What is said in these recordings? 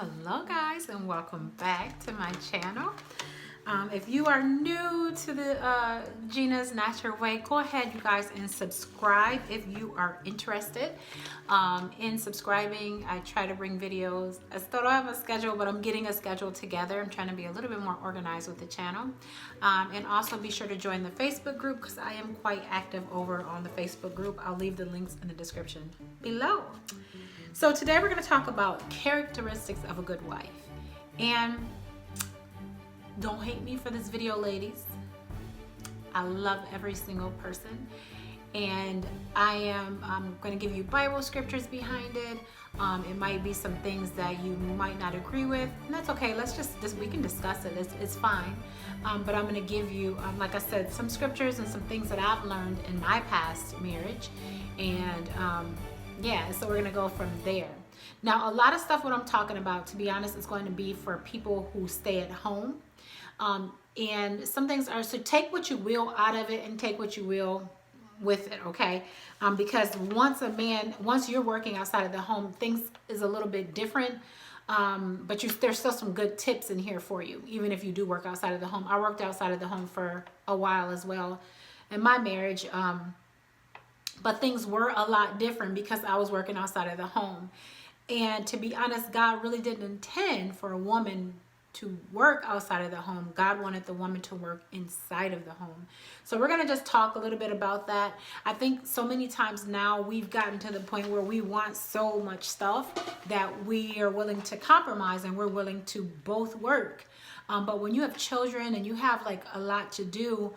Hello guys, and welcome back to my channel. If you are new to the Gina's Natural Way, go ahead you guys and subscribe if you are interested in subscribing. I try to bring videos. I still don't have a schedule, but I'm getting a schedule together. I'm trying to be a little bit more organized with the channel. And also be sure to join the Facebook group because I am quite active over on the Facebook group. I'll leave the links in the description below. So today we're going to talk about characteristics of a good wife. And don't hate me for this video, ladies. I love every single person. And I'm going to give you Bible scriptures behind it. It might be some things that you might not agree with. And that's okay. Let's just we can discuss it. It's fine. But I'm going to give you, like I said, some scriptures and some things that I've learned in my past marriage. And yeah, so we're gonna go from there. Now, a lot of stuff what I'm talking about, to be honest, is going to be for people who stay at home. And some things are, so take what you will out of it and take what you will with it, okay? Because once you're working outside of the home, things is a little bit different. But there's still some good tips in here for you, even if you do work outside of the home. I worked outside of the home for a while as well in my marriage. But things were a lot different because I was working outside of the home. And to be honest, God really didn't intend for a woman to work outside of the home. God wanted the woman to work inside of the home. So we're going to just talk a little bit about that. I think so many times now we've gotten to the point where we want so much stuff that we are willing to compromise and we're willing to both work. But when you have children and you have like a lot to do,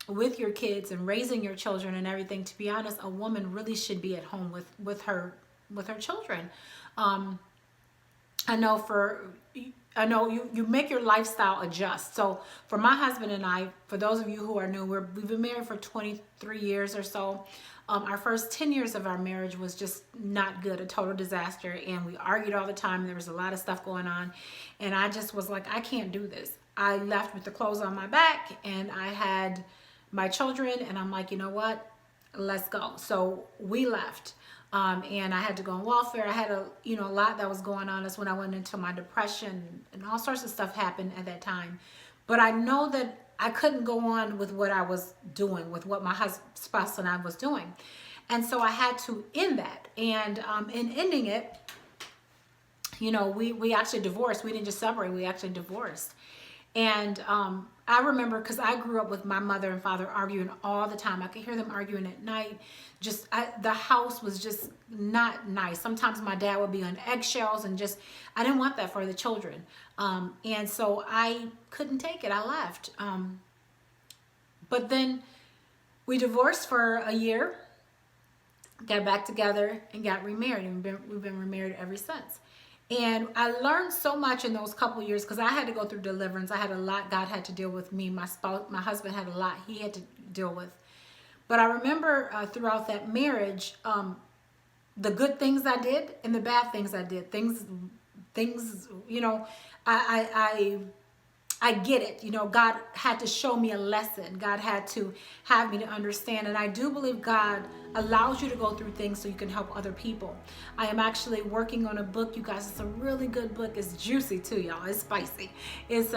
with your kids and raising your children and everything, to be honest, a woman really should be at home with her children. I know you make your lifestyle adjust. So for my husband and I, for those of you who are new, we've been married for 23 years or so. Our first 10 years of our marriage was just not good, a total disaster. And we argued all the time. There was a lot of stuff going on. And I just was like, I can't do this. I left with the clothes on my back and I had my children, and I'm like, you know what, let's go. So we left, and I had to go on welfare. I had a lot that was going on. That's when I went into my depression, and all sorts of stuff happened at that time. But I know that I couldn't go on with what I was doing, with what my spouse and I was doing, and so I had to end that. And in ending it, we actually divorced. We didn't just separate; we actually divorced. And I remember, because I grew up with my mother and father arguing all the time. I could hear them arguing at night. The house was just not nice. Sometimes my dad would be on eggshells, and I didn't want that for the children. And so I couldn't take it. I left. But then we divorced for a year, got back together, and got remarried. And we've been remarried ever since. And I learned so much in those couple years because I had to go through deliverance. I had a lot God had to deal with me. My husband had a lot he had to deal with. But I remember throughout that marriage, the good things I did and the bad things I did. Things, I get it. God had to show me a lesson. God had to have me to understand. And I do believe God allows you to go through things so you can help other people. I am actually working on a book, you guys. It's a really good book. It's juicy too, y'all. It's spicy. It's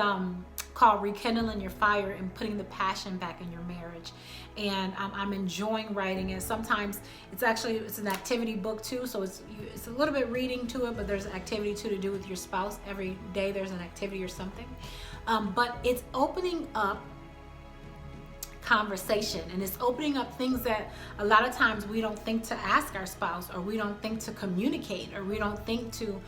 called Rekindling Your Fire and Putting the Passion Back in Your Marriage. And I'm enjoying writing it. Sometimes it's an activity book too, so it's a little bit reading to it, but there's an activity too to do with your spouse. Every day there's an activity or something. But it's opening up conversation, and it's opening up things that a lot of times we don't think to ask our spouse, or we don't think to communicate, or we don't think to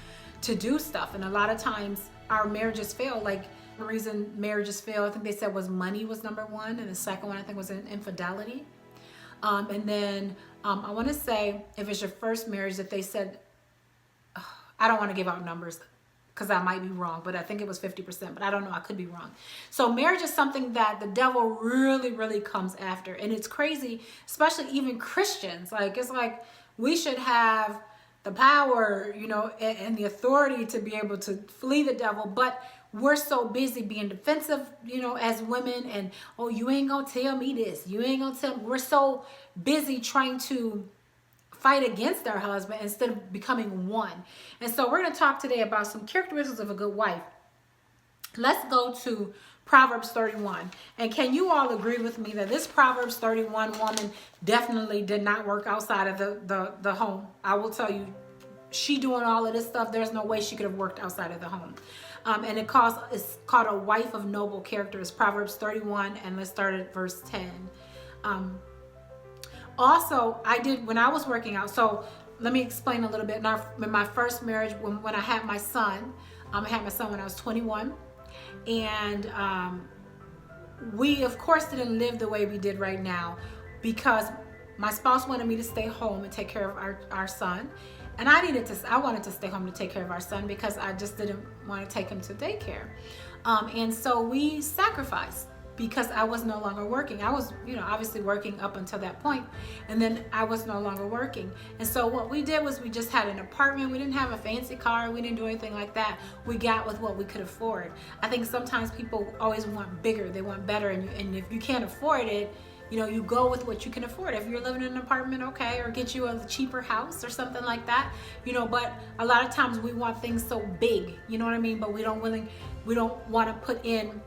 do stuff. And a lot of times our marriages fail. Like, the reason marriages fail, I think they said, was money was number one, and the second one I think was infidelity. And then I want to say, if it's your first marriage, that they said, I don't want to give out numbers because I might be wrong, but I think it was 50%, but I don't know, I could be wrong. So marriage is something that the devil really, really comes after. And it's crazy, especially even Christians. Like, it's like we should have the power, and the authority to be able to flee the devil, but we're so busy being defensive, as women, and, oh, you ain't gonna tell me this, you ain't gonna tell me. We're so busy trying to fight against their husband instead of becoming one. And so we're going to talk today about some characteristics of a good wife. Let's go to Proverbs 31. And can you all agree with me that this Proverbs 31 woman definitely did not work outside of the home? I will tell you, she doing all of this stuff, there's no way she could have worked outside of the home. And it's called a wife of noble character. It's Proverbs 31, and let's start at verse 10. Also, when I was working out, so let me explain a little bit. In my first marriage, when I had my son, I had my son when I was 21. And we, of course, didn't live the way we did right now because my spouse wanted me to stay home and take care of our son. And I wanted to stay home to take care of our son because I just didn't want to take him to daycare. And so we sacrificed because I was no longer working. I was, obviously working up until that point, and then I was no longer working. And so what we did was we just had an apartment. We didn't have a fancy car. We didn't do anything like that. We got with what we could afford. I think sometimes people always want bigger. They want better. And if you can't afford it, you go with what you can afford. If you're living in an apartment, okay, or get you a cheaper house or something like that, but a lot of times we want things so big, you know what I mean? But we don't want to put in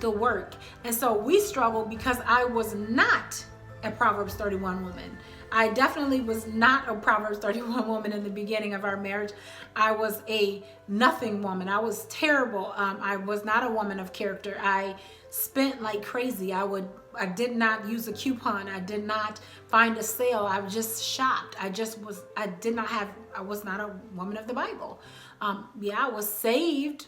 the work. And so we struggled because I was not a Proverbs 31 woman. I definitely was not a Proverbs 31 woman in the beginning of our marriage. I was a nothing woman. I was terrible. I was not a woman of character. I spent like crazy. I did not use a coupon. I did not find a sale. I was just shopped. I was not a woman of the Bible. I was saved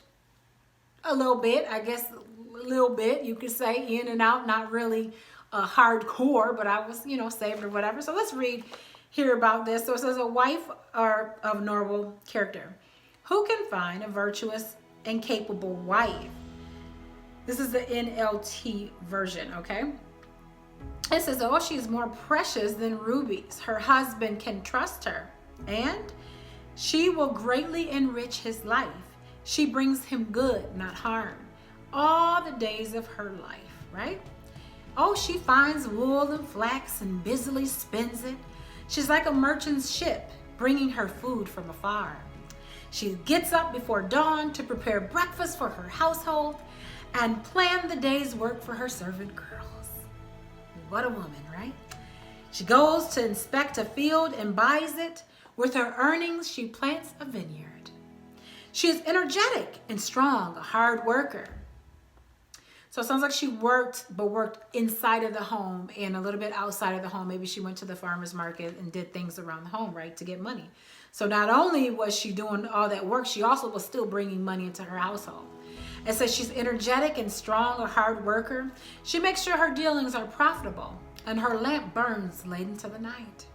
a little bit, I guess a little bit, you could say, in and out, not really hardcore, but I was, saved or whatever. So let's hear about this. So it says, a wife of noble character. Who can find a virtuous and capable wife? This is the NLT version, okay? It says, she's more precious than rubies. Her husband can trust her, and she will greatly enrich his life. She brings him good, not harm, all the days of her life, right? She finds wool and flax and busily spins it. She's like a merchant's ship, bringing her food from afar. She gets up before dawn to prepare breakfast for her household and plan the day's work for her servant girls. What a woman, right? She goes to inspect a field and buys it. With her earnings, she plants a vineyard. She is energetic and strong, a hard worker. So it sounds like she worked inside of the home and a little bit outside of the home. Maybe she went to the farmer's market and did things around the home, right, to get money. So not only was she doing all that work, she also was still bringing money into her household. It says she's energetic and strong, a hard worker. She makes sure her dealings are profitable, and her lamp burns late into the night.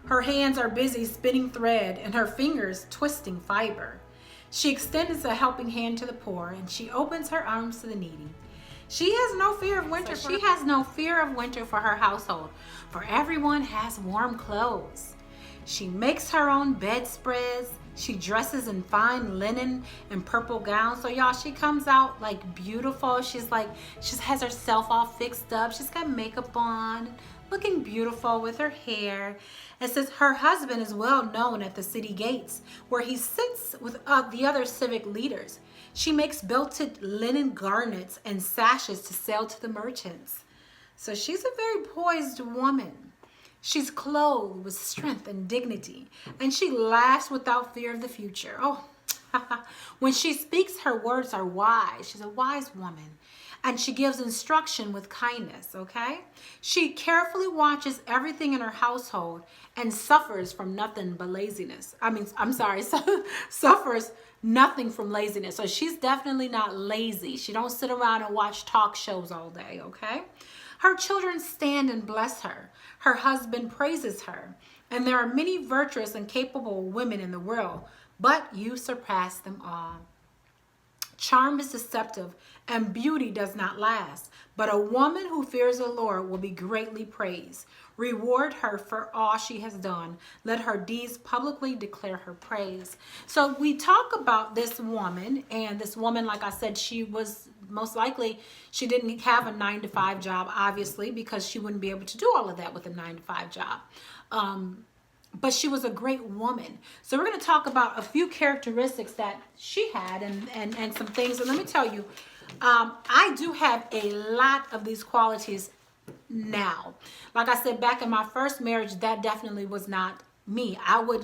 Her hands are busy spinning thread and her fingers twisting fiber. She extends a helping hand to the poor, and she opens her arms to the needy. She has no fear of winter. She has no fear of winter for her household, for everyone has warm clothes. She makes her own bedspreads. She dresses in fine linen and purple gowns. So y'all, she comes out like beautiful. She has herself all fixed up. She's got makeup on, looking beautiful with her hair. It says her husband is well known at the city gates, where he sits with the other civic leaders. She makes belted linen garments and sashes to sell to the merchants. So she's a very poised woman. She's clothed with strength and dignity, and she laughs without fear of the future. When she speaks, her words are wise. She's a wise woman. And she gives instruction with kindness, okay? She carefully watches everything in her household and suffers from nothing but laziness. Suffers nothing from laziness. So she's definitely not lazy. She don't sit around and watch talk shows all day, okay? Her children stand and bless her. Her husband praises her. And there are many virtuous and capable women in the world, but you surpass them all. Charm is deceptive, and beauty does not last. But a woman who fears the Lord will be greatly praised. Reward her for all she has done. Let her deeds publicly declare her praise. So we talk about this woman, and this woman, like I said, she was most likely, she didn't have a 9-to-5 job, obviously, because she wouldn't be able to do all of that with a 9-to-5 job. But she was a great woman. So we're going to talk about a few characteristics that she had and some things. And let me tell you, I do have a lot of these qualities now. Like I said, back in my first marriage, that definitely was not me.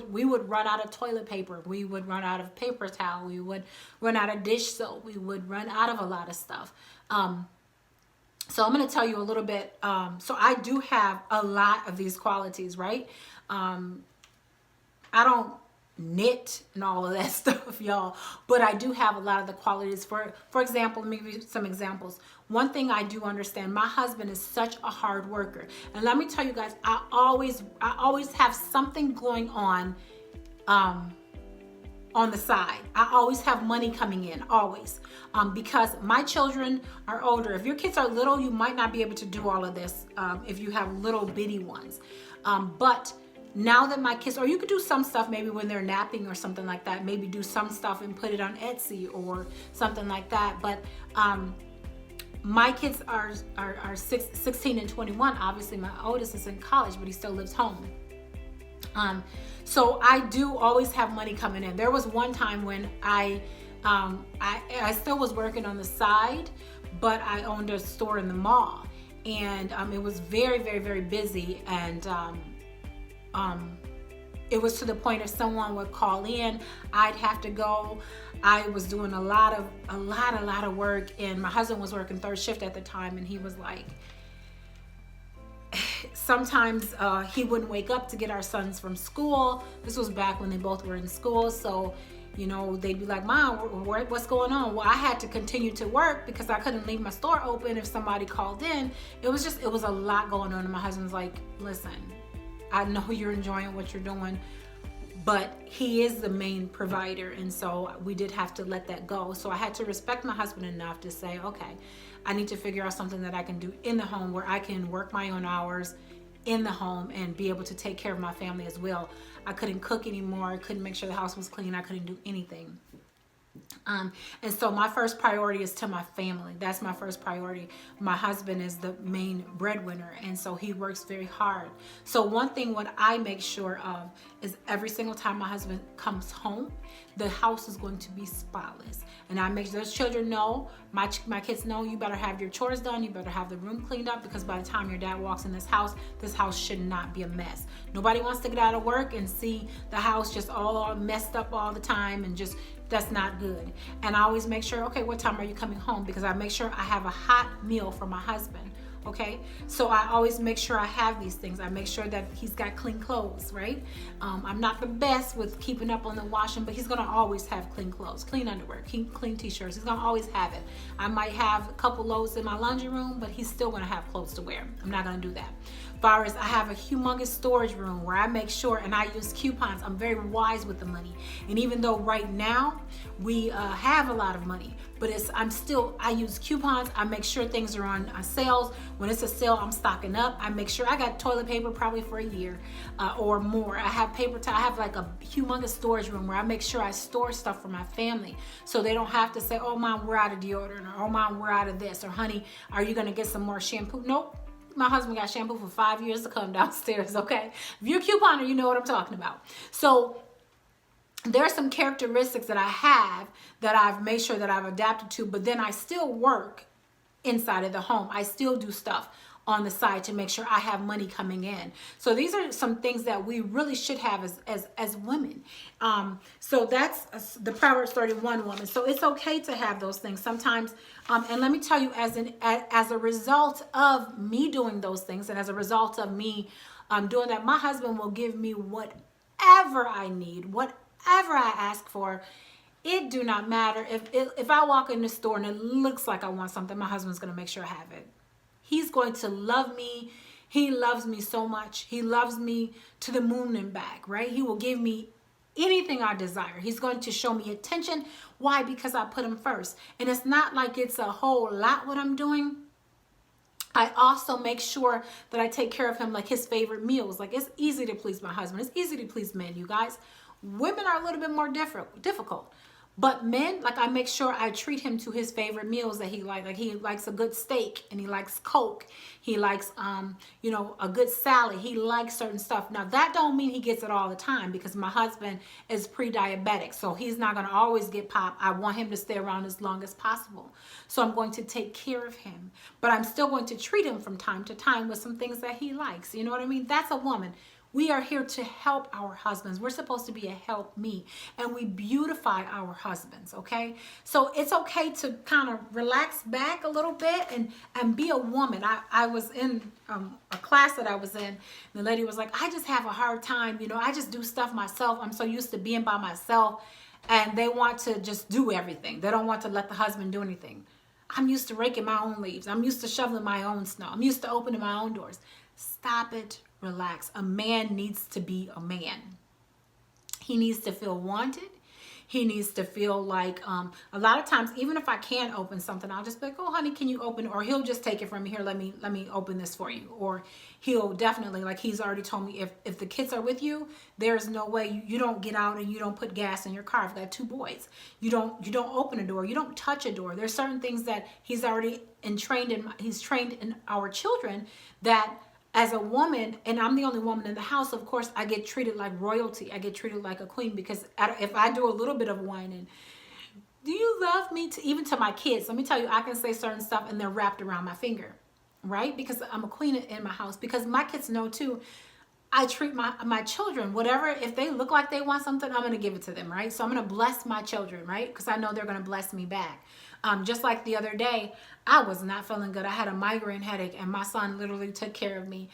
We would run out of toilet paper. We would run out of paper towel. We would run out of dish soap. We would run out of a lot of stuff. So I'm going to tell you a little bit. So I do have a lot of these qualities, right? I don't knit and all of that stuff, y'all, but I do have a lot of the qualities. For example, let me give you some examples. One thing I do understand, my husband is such a hard worker. And let me tell you guys, I always have something going on the side. I always have money coming in, always. Because my children are older. If your kids are little, you might not be able to do all of this if you have little bitty ones. But now that my kids, or you could do some stuff maybe when they're napping or something like that, maybe do some stuff and put it on Etsy or something like that. But my kids are 16 and 21. Obviously, my oldest is in college, but he still lives home. So I do always have money coming in. There was one time when I still was working on the side, but I owned a store in the mall, and it was very, very, very busy. And it was to the point if someone would call in, I'd have to go. I was doing a lot of work, and my husband was working third shift at the time, and he was like, sometimes he wouldn't wake up to get our sons from school. This was back when they both were in school. So, you know, they'd be like, Mom, what's going on? Well, I had to continue to work because I couldn't leave my store open if somebody called in. It was a lot going on. And my husband's like, listen, I know you're enjoying what you're doing, but he is the main provider. And so we did have to let that go. So I had to respect my husband enough to say, okay, I need to figure out something that I can do in the home where I can work my own hours in the home and be able to take care of my family as well. I couldn't cook anymore. I couldn't make sure the house was clean. I couldn't do anything. And so my first priority is to my family. That's my first priority. My husband is the main breadwinner, and so he works very hard. So one thing what I make sure of is every single time my husband comes home, the house is going to be spotless. And I make those children know, my kids know, you better have your chores done, you better have the room cleaned up, because by the time your dad walks in this house should not be a mess. Nobody wants to get out of work and see the house just all messed up all the time, and just, that's not good. And I always make sure, okay, what time are you coming home? Because I make sure I have a hot meal for my husband. Okay, so I always make sure I have these things. I make sure that he's got clean clothes, right? I'm not the best with keeping up on the washing, but he's gonna always have clean clothes, clean underwear, clean t-shirts. He's gonna always have it. I might have a couple loads in my laundry room, but he's still gonna have clothes to wear. I'm not gonna do that. As far as I have a humongous storage room where I make sure, and I use coupons. I'm very wise with the money. And even though right now we have a lot of money, but I use coupons. I make sure things are on sales. When it's a sale, I'm stocking up. I make sure I got toilet paper probably for a year or more. I have paper towel. I have like a humongous storage room where I make sure I store stuff for my family, so they don't have to say, oh Mom, we're out of deodorant, or oh Mom, we're out of this, or honey, are you gonna get some more shampoo? Nope. My husband got shampoo for 5 years to come downstairs, okay? If you're a couponer, you know what I'm talking about. So there are some characteristics that I have that I've made sure that I've adapted to, but then I still work inside of the home. I still do stuff on the side to make sure I have money coming in. So these are some things that we really should have as women. So that's the Proverbs 31 woman. So it's okay to have those things sometimes. And let me tell you, as a result of me doing those things, and as a result of me doing that, my husband will give me whatever I need, whatever I ask for. It do not matter. If I walk in the store and it looks like I want something, my husband's going to make sure I have it. He's going to love me. He loves me so much. He loves me to the moon and back, right? He will give me anything I desire. He's going to show me attention. Why? Because I put him first. And it's not like it's a whole lot what I'm doing. I also make sure that I take care of him, like his favorite meals. Like, it's easy to please my husband. It's easy to please men, you guys. Women are a little bit more difficult. But men, like, I make sure I treat him to his favorite meals that he likes. Like, he likes a good steak, and he likes Coke. He likes, you know, a good salad. He likes certain stuff. Now, that don't mean he gets it all the time, because my husband is pre-diabetic, so he's not going to always get pop. I want him to stay around as long as possible. So I'm going to take care of him. But I'm still going to treat him from time to time with some things that he likes. You know what I mean? That's a woman. We are here to help our husbands. We're supposed to be a help me, and we beautify our husbands, okay? So it's okay to kind of relax back a little bit and be a woman. I was in a class that I was in, and the lady was like, I just have a hard time, you know, I just do stuff myself. I'm so used to being by myself, and they want to just do everything. They don't want to let the husband do anything. I'm used to raking my own leaves. I'm used to shoveling my own snow. I'm used to opening my own doors. Stop it. Relax. A man needs to be a man. He needs to feel wanted. He needs to feel like, a lot of times, even if I can't open something, I'll just be like, oh, honey, can you open? Or he'll just take it from me. Here, let me open this for you. Or he'll definitely, like he's already told me, if the kids are with you, there's no way you don't get out and you don't put gas in your car. I've got 2 boys. You don't open a door. You don't touch a door. There's certain things that he's already trained in our children that, as a woman, and I'm the only woman in the house, of course, I get treated like royalty. I get treated like a queen, because if I do a little bit of whining, do you love me? Even to my kids, let me tell you, I can say certain stuff and they're wrapped around my finger, right? Because I'm a queen in my house. Because my kids know too, I treat my children, whatever, if they look like they want something, I'm going to give it to them, right? So I'm going to bless my children, right? Because I know they're going to bless me back. Just like the other day, I was not feeling good. I had a migraine headache, and my son literally took care of me.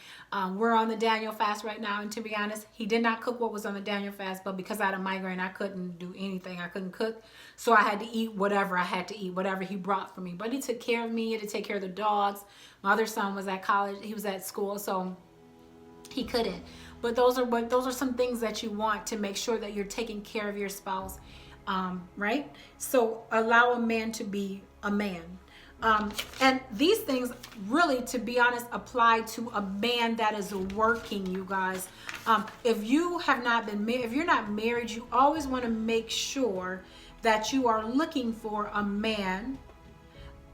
We're on the Daniel fast right now, and to be honest, he did not cook what was on the Daniel fast, but because I had a migraine, I couldn't do anything. I couldn't cook, so I had to eat whatever I had to eat, whatever he brought for me. But he took care of me. He had to take care of the dogs. My other son was at college. He was at school, so he couldn't. But those are some things that you want to make sure that you're taking care of your spouse. Right? So allow a man to be a man. And these things really, to be honest, apply to a man that is working, you guys. If you have not been married, if you're not married, you always want to make sure that you are looking for a man,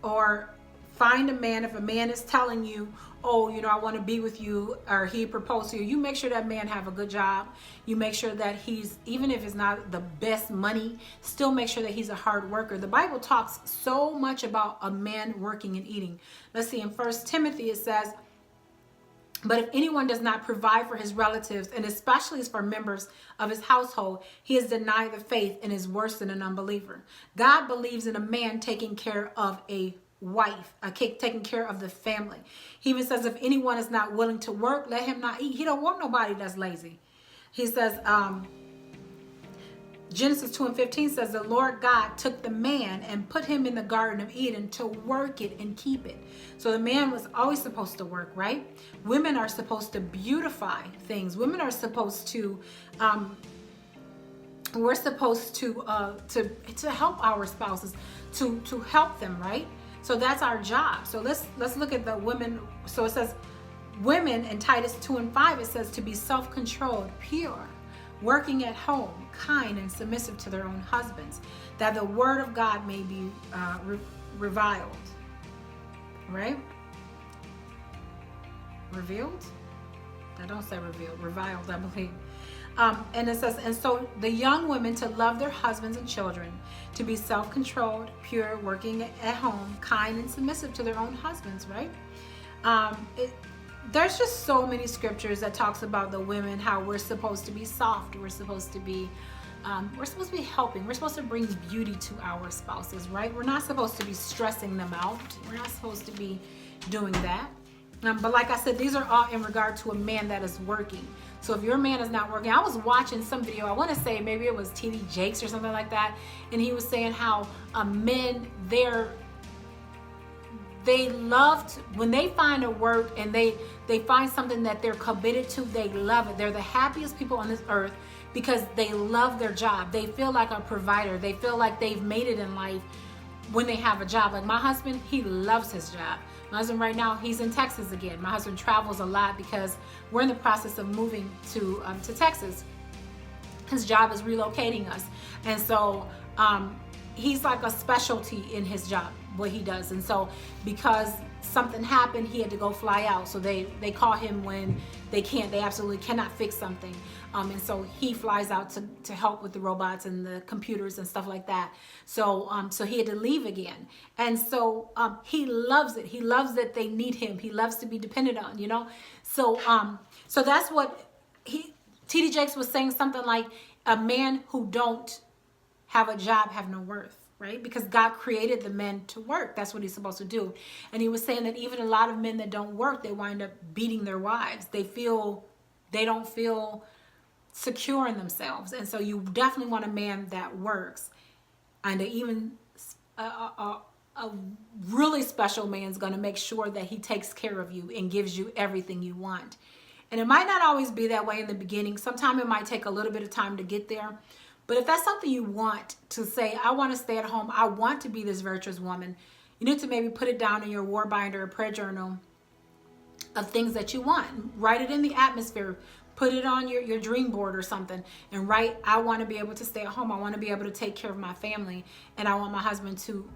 or find a man. If a man is telling you, oh, you know, I want to be with you, or he proposed to you, you make sure that man have a good job. You make sure that he's, even if it's not the best money, still make sure that he's a hard worker. The Bible talks so much about a man working and eating. Let's see, in 1 Timothy it says, but if anyone does not provide for his relatives, and especially for members of his household, he has denied the faith and is worse than an unbeliever. God believes in a man taking care of a wife, taking care of the family. He even says, if anyone is not willing to work, let him not eat. He don't want nobody that's lazy. He says, Genesis 2:15 says, the Lord God took the man and put him in the Garden of Eden to work it and keep it. So the man was always supposed to work, right? Women are supposed to beautify things. Women are supposed to, we're supposed to help our spouses, to help them, right? So that's our job. So let's look at the women. So it says, women in Titus 2:5, it says to be self-controlled, pure, working at home, kind and submissive to their own husbands, that the word of God may be reviled. Right? Revealed? I don't say revealed. Reviled, I believe. And it says, and so the young women to love their husbands and children, to be self-controlled, pure, working at home, kind and submissive to their own husbands, right? There's just so many scriptures that talks about the women, how we're supposed to be soft, we're supposed to be helping, we're supposed to bring beauty to our spouses, right? We're not supposed to be stressing them out. We're not supposed to be doing that. But like I said, these are all in regard to a man that is working. So if your man is not working, I was watching some video, I want to say maybe it was TV Jakes or something like that, and he was saying how men, they love to, when they find a work and they find something that they're committed to, they love it. They're the happiest people on this earth because they love their job. They feel like a provider. They feel like they've made it in life when they have a job. Like my husband, he loves his job. My husband right now, he's in Texas again. My husband travels a lot because we're in the process of moving to Texas. His job is relocating us. And so he's like a specialty in his job, what he does. And so because something happened, he had to go fly out. So they call him when they absolutely cannot fix something. And so he flies out to help with the robots and the computers and stuff like that. So so he had to leave again. And so he loves it. He loves that they need him. He loves to be dependent on, you know. So so that's what T.D. Jakes was saying, something like, a man who don't have a job have no worth, right? Because God created the men to work. That's what he's supposed to do. And he was saying that even a lot of men that don't work, they wind up beating their wives. They don't feel secure in themselves. And so you definitely want a man that works. And even a really special man is going to make sure that he takes care of you and gives you everything you want. And it might not always be that way in the beginning. Sometimes it might take a little bit of time to get there. But if that's something you want to say, I want to stay at home, I want to be this virtuous woman, you need to maybe put it down in your war binder or prayer journal of things that you want. Write it in the atmosphere. Put it on your dream board or something and write, I want to be able to stay at home. I want to be able to take care of my family. And I want my husband to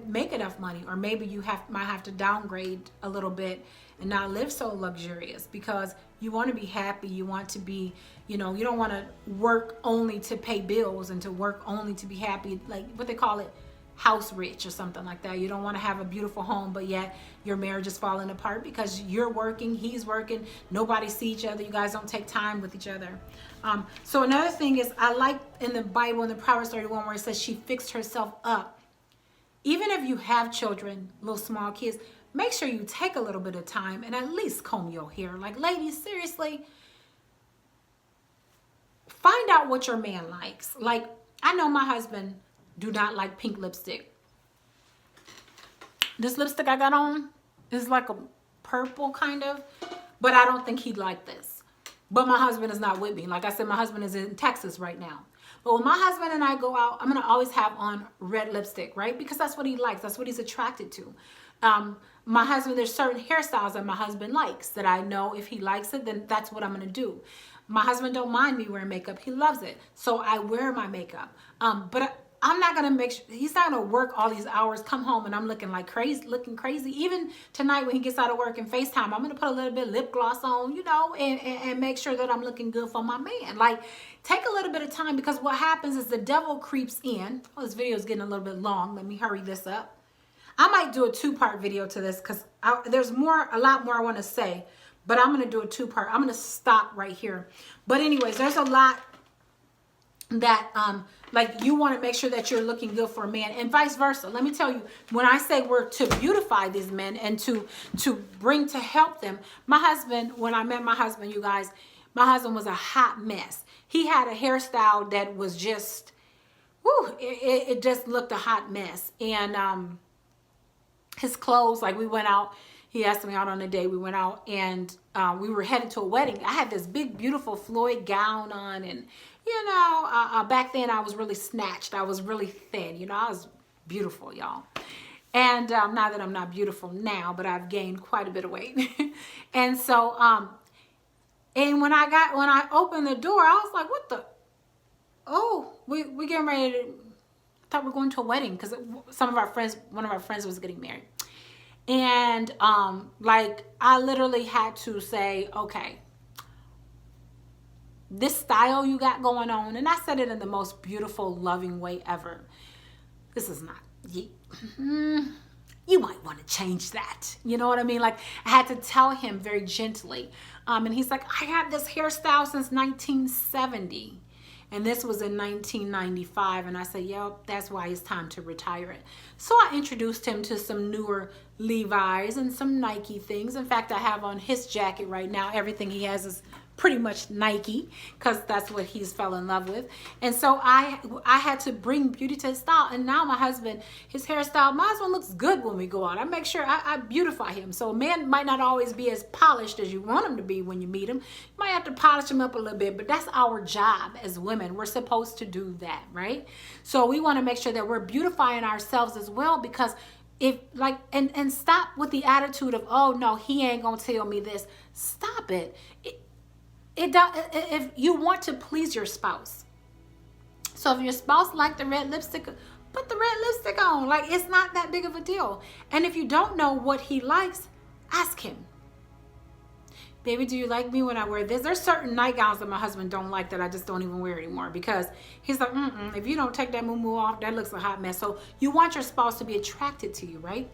make enough money. Or maybe you might have to downgrade a little bit and not live so luxurious, because you want to be happy. You want to be, you know, you don't want to work only to pay bills and to work only to be happy, like what they call it, house rich or something like that. You don't want to have a beautiful home, but yet your marriage is falling apart because you're working, he's working, nobody see each other, you guys don't take time with each other. So another thing is, I like in the Bible, in the Proverbs 31, where it says she fixed herself up. Even if you have children, little small kids, make sure you take a little bit of time and at least comb your hair. Like, ladies, seriously, find out what your man likes. Like, I know my husband do not like pink lipstick. This lipstick I got on is like a purple kind of, but I don't think he'd like this. But my husband is not with me. Like I said, my husband is in Texas right now. But when my husband and I go out, I'm going to always have on red lipstick, right? Because that's what he likes. That's what he's attracted to. My husband, there's certain hairstyles that my husband likes that I know if he likes it, then that's what I'm going to do. My husband don't mind me wearing makeup. He loves it. So I wear my makeup. But I'm not going to make sure, he's not going to work all these hours, come home and I'm looking like crazy, Even tonight when he gets out of work and FaceTime, I'm going to put a little bit of lip gloss on, you know, and make sure that I'm looking good for my man. Like, take a little bit of time, because what happens is the devil creeps in. Oh, this video is getting a little bit long. Let me hurry this up. I might do a 2-part video to this because there's a lot more I want to say, but I'm going to do a 2-part. I'm going to stop right here. But anyways, there's a lot that like you want to make sure that you're looking good for a man, and vice versa. Let me tell you, when I say we're to beautify these men and to bring to help them, my husband, when I met my husband, you guys, my husband was a hot mess. He had a hairstyle that was just, whoo, it just looked a hot mess. And his clothes, like we went out, he asked me out on a date, we went out and we were headed to a wedding. I had this big, beautiful Floyd gown on, and you know, back then I was really snatched. I was really thin, you know, I was beautiful, y'all. And not that I'm not beautiful now, but I've gained quite a bit of weight. And so, and when I opened the door, I was like, what the, oh, we getting ready to, I thought we were going to a wedding because one of our friends was getting married. And like I literally had to say, okay, this style you got going on, and I said it in the most beautiful, loving way ever. This is not, you might want to change that. You know what I mean? Like I had to tell him very gently. And he's like, I had this hairstyle since 1970. And this was in 1995. And I said, yep, that's why it's time to retire it. So I introduced him to some newer Levi's and some Nike things. In fact, I have on his jacket right now. Everything he has is pretty much Nike, because that's what he's fell in love with. And so I had to bring beauty to his style. And now my husband, his hairstyle, my husband looks good when we go out. I make sure I beautify him. So a man might not always be as polished as you want him to be when you meet him. You might have to polish him up a little bit, but that's our job as women. We're supposed to do that, right? So we want to make sure that we're beautifying ourselves as well, because if like, and stop with the attitude of, oh no, he ain't gonna tell me this. Stop it. If you want to please your spouse, so if your spouse like the red lipstick, put the red lipstick on. Like, it's not that big of a deal. And if you don't know what he likes, ask him. Baby, do you like me when I wear this? There's certain nightgowns that my husband don't like that I just don't even wear anymore, because he's like, if you don't take that moo-moo off, that looks a hot mess. So you want your spouse to be attracted to you, right?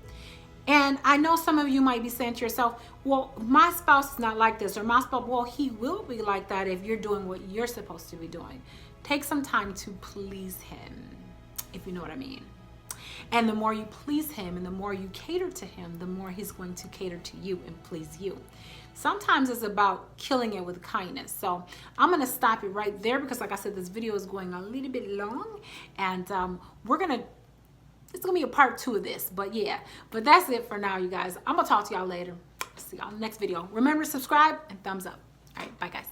And I know some of you might be saying to yourself, well, my spouse is not like this, or my spouse, well, he will be like that if you're doing what you're supposed to be doing. Take some time to please him, if you know what I mean. And the more you please him and the more you cater to him, the more he's going to cater to you and please you. Sometimes it's about killing it with kindness. So I'm going to stop it right there, because like I said, this video is going a little bit long, and it's going to be a part 2 of this. But yeah, but that's it for now, you guys. I'm going to talk to y'all later. See y'all in the next video. Remember to subscribe and thumbs up. All right, bye guys.